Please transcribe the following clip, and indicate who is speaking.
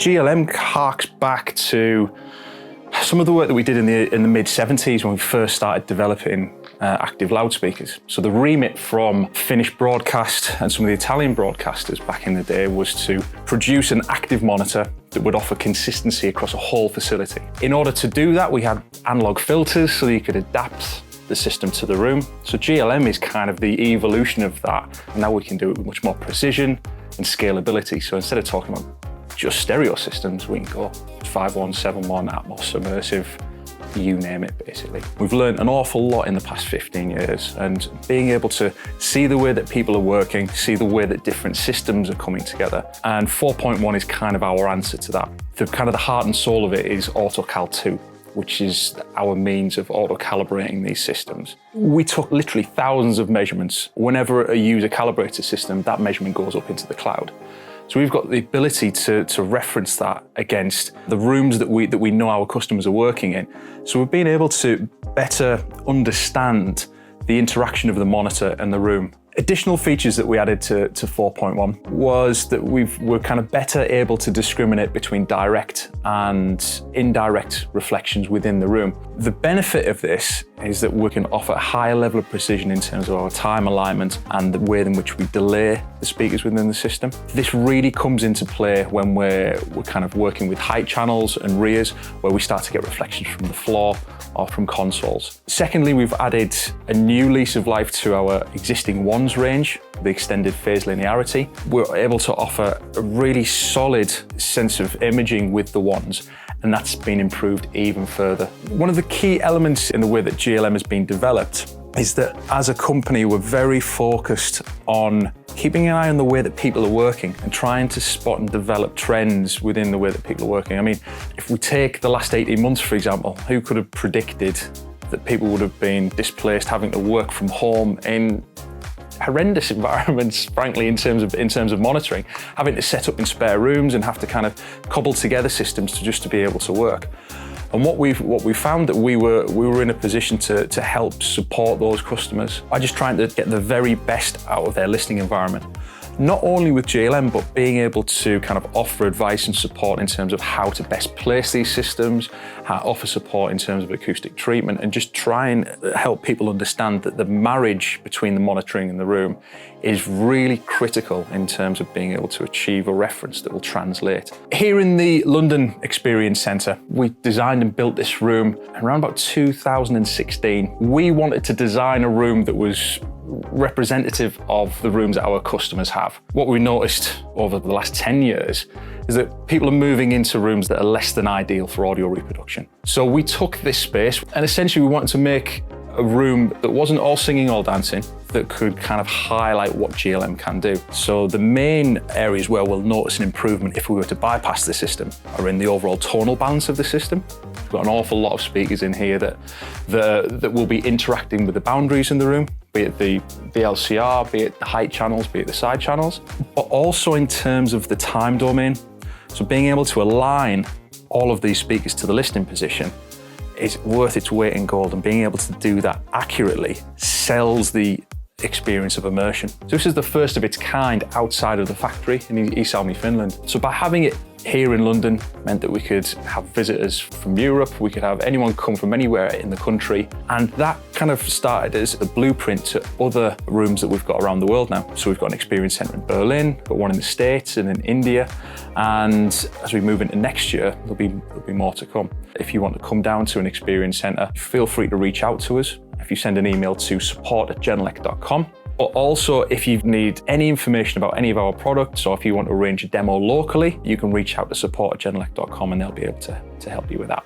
Speaker 1: GLM harks back to some of the work that we did in the mid-70s when we first started developing active loudspeakers. So the remit from Finnish broadcast and some of the Italian broadcasters back in the day was to produce an active monitor that would offer consistency across a whole facility. In order to do that, we had analog filters so that you could adapt the system to the room. So GLM is kind of the evolution of that. And now we can do it with much more precision and scalability. So instead of talking about just stereo systems, we can go 5.1, 7.1, Atmos, immersive, you name it, basically. We've learned an awful lot in the past 15 years, and being able to see the way that people are working, see the way that different systems are coming together. And 4.1 is kind of our answer to that. The heart and soul of it is Autocal 2, which is our means of auto-calibrating these systems. We took literally thousands of measurements. Whenever a user calibrates a system, that measurement goes up into the cloud. So we've got the ability to reference that against the rooms that we know our customers are working in. So we've been able to better understand the interaction of the monitor and the room. Additional features that we added to 4.1 was that we're kind of better able to discriminate between direct and indirect reflections within the room. The benefit of this is that we can offer a higher level of precision in terms of our time alignment and the way in which we delay the speakers within the system. This really comes into play when we're kind of working with height channels and rears, where we start to get reflections from the floor or from consoles. Secondly, we've added a new lease of life to our existing ones range, the extended phase linearity. We're able to offer a really solid sense of imaging with the ones, and that's been improved even further. One of the key elements in the way that GLM has been developed is that as a company, we're very focused on keeping an eye on the way that people are working and trying to spot and develop trends within the way that people are working. I mean, if we take the last 18 months, for example, who could have predicted that people would have been displaced, having to work from home in horrendous environments, frankly, in terms of monitoring, having to set up in spare rooms and have to kind of cobble together systems to be able to work. And what we found that we were in a position to help support those customers by just trying to get the very best out of their listening environment. Not only with GLM, but being able to kind of offer advice and support in terms of how to best place these systems, how to offer support in terms of acoustic treatment, and just try and help people understand that the marriage between the monitoring and the room is really critical in terms of being able to achieve a reference that will translate. Here in the London Experience Centre, we designed and built this room around about 2016. We wanted to design a room that was representative of the rooms that our customers have. What we noticed over the last 10 years is that people are moving into rooms that are less than ideal for audio reproduction. So we took this space and essentially we wanted to make a room that wasn't all singing, all dancing, that could kind of highlight what GLM can do. So the main areas where we'll notice an improvement if we were to bypass the system are in the overall tonal balance of the system. We've got an awful lot of speakers in here that will be interacting with the boundaries in the room, be it the LCR, be it the height channels, be it the side channels, but also in terms of the time domain. So being able to align all of these speakers to the listening position is worth its weight in gold, and being able to do that accurately sells the experience of immersion. So this is the first of its kind outside of the factory in East Salmi, Finland. So by having it here in London meant that we could have visitors from Europe, we could have anyone come from anywhere in the country, and that kind of started as a blueprint to other rooms that we've got around the world now. So we've got an experience centre in Berlin, got one in the States and in India, and as we move into next year, there'll be more to come. If you want to come down to an experience centre, feel free to reach out to us. If you send an email to support@genelec.com. But also, if you need any information about any of our products, or if you want to arrange a demo locally, you can reach out to support@genelec.com and they'll be able to help you with that.